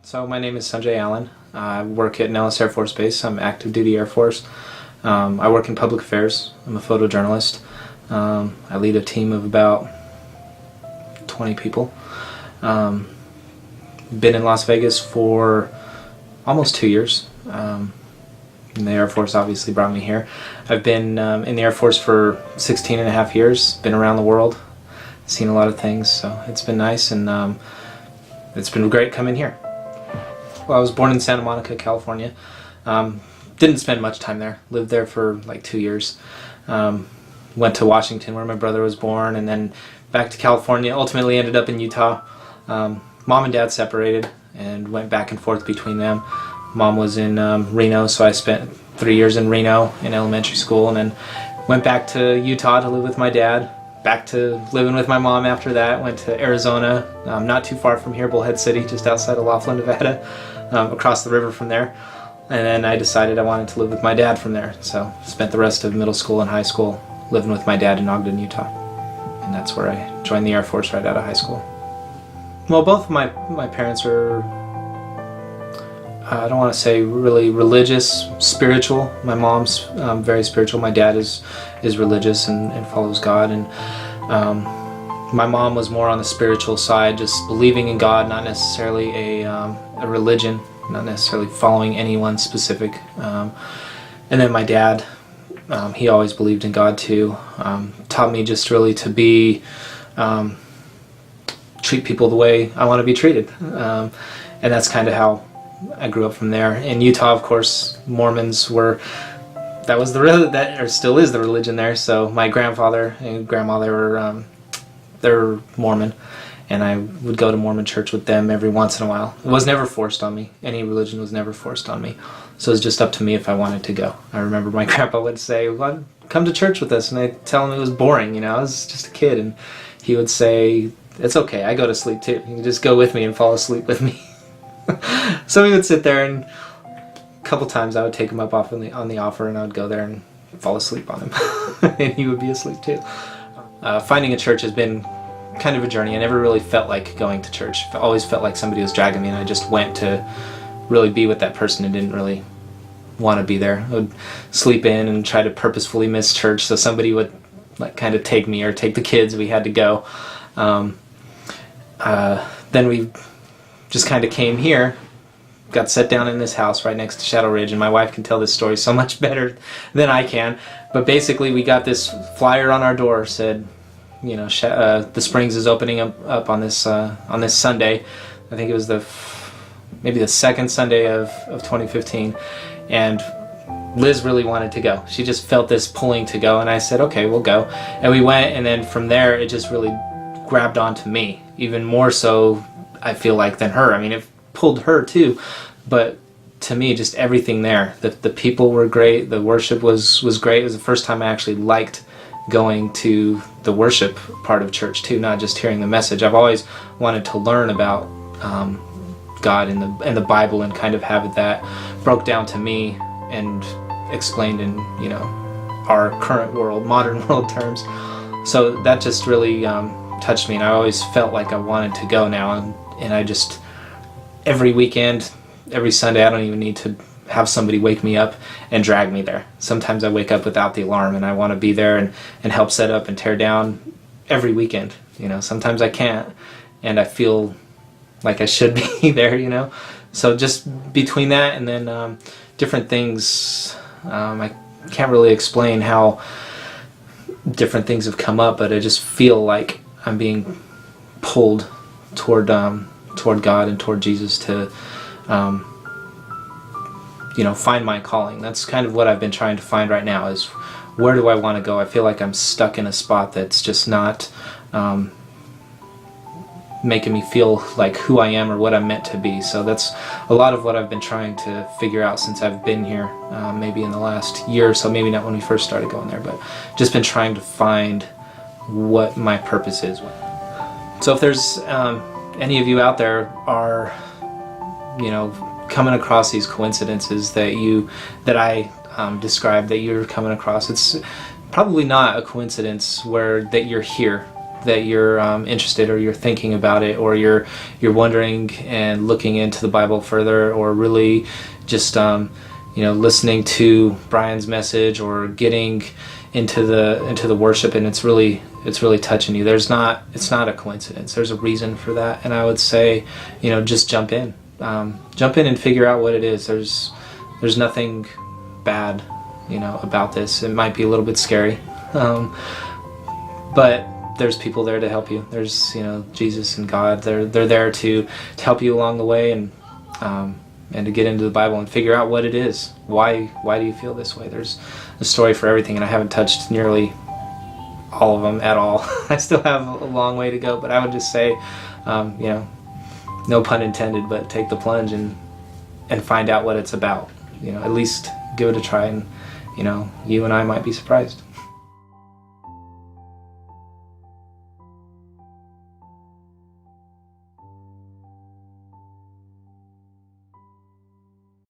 So my name is Sanjay Allen. I work at Nellis Air Force Base. I'm active duty Air Force. I work in public affairs. I'm a photojournalist. I lead a team of about 20 people. Been in Las Vegas for almost 2 years. And the Air Force obviously brought me here. I've been in the Air Force for 16 and a half years, been around the world, seen a lot of things, so it's been nice, and it's been great coming here. Well, I was born in Santa Monica, California. Didn't spend much time there, lived there for like 2 years. Went to Washington where my brother was born, and then back to California, ultimately ended up in Utah. Mom and Dad separated and went back and forth between them. Mom was in Reno, so I spent 3 years in Reno in elementary school, and then went back to Utah to live with my dad. Back to living with my mom after that. Went to Arizona, not too far from here, Bullhead City, just outside of Laughlin, Nevada, across the river from there. And then I decided I wanted to live with my dad from there, so spent the rest of middle school and high school living with my dad in Ogden, Utah. And that's where I joined the Air Force right out of high school. Well, both of my parents are, I don't want to say really religious, spiritual. My mom's very spiritual. My dad is religious and follows God. And my mom was more on the spiritual side, just believing in God, not necessarily a religion, not necessarily following anyone specific. And then my dad, he always believed in God too. Taught me just really to be, treat people the way I want to be treated. And that's kind of how I grew up from there. In Utah, of course, Mormons were, that was or still is the religion there. So my grandfather and grandmother were, they're Mormon, and I would go to Mormon church with them every once in a while. It was never forced on me. Any religion was never forced on me. So it was just up to me if I wanted to go. I remember my grandpa would say, well, come to church with us, and I'd tell him it was boring, I was just a kid, and he would say, it's okay, I go to sleep too. You can just go with me and fall asleep with me. So we would sit there, and a couple times I would take him up on the offer, and I would go there and fall asleep on him. And he would be asleep too. Finding a church has been kind of a journey. I never really felt like going to church. I always felt like somebody was dragging me, and I just went to really be with that person and didn't really want to be there. I would sleep in and try to purposefully miss church so somebody would like kind of take me or take the kids. We had to go. Then we just kind of came here, got set down in this house right next to Shadow Ridge, and my wife can tell this story so much better than I can. But basically, we got this flyer on our door, said, the Springs is opening up on this Sunday. I think it was maybe the second Sunday of 2015, and Liz really wanted to go. She just felt this pulling to go, and I said, okay, we'll go. And we went, and then from there, it just really grabbed onto me, even more so, I feel like, than her. I mean, it pulled her too, but to me, just everything there. The people were great, the worship was great. It was the first time I actually liked going to the worship part of church too, not just hearing the message. I've always wanted to learn about God and the Bible, and kind of have that broke down to me and explained in our current world, modern world terms. So that just really touched me, and I always felt like I wanted to go now, and I just, every weekend, every Sunday, I don't even need to have somebody wake me up and drag me there. Sometimes I wake up without the alarm, and I want to be there and help set up and tear down every weekend. Sometimes I can't, and I feel like I should be there, So just between that and then different things, I can't really explain how different things have come up, but I just feel like I'm being pulled toward God and toward Jesus to find my calling. That's kind of what I've been trying to find right now, is where do I want to go? I feel like I'm stuck in a spot that's just not making me feel like who I am or what I'm meant to be. So that's a lot of what I've been trying to figure out since I've been here, maybe in the last year or so, maybe not when we first started going there, but just been trying to find what my purpose is. So if there's any of you out there are coming across these coincidences that I described, that you're coming across, it's probably not a coincidence that you're here that you're interested, or you're thinking about it, or you're wondering and looking into the Bible further, or really just listening to Brian's message, or getting into the worship, and it's really touching you. It's not a coincidence. There's a reason for that, and I would say, just jump in and figure out what it is. There's nothing bad, about this. It might be a little bit scary, but there's people there to help you. There's Jesus and God. They're there to help you along the way, and to get into the Bible and figure out what it is. Why do you feel this way? There's a story for everything, and I haven't touched nearly all of them at all. I still have a long way to go, but I would just say, no pun intended, but take the plunge and find out what it's about. At least give it a try, and you and I might be surprised.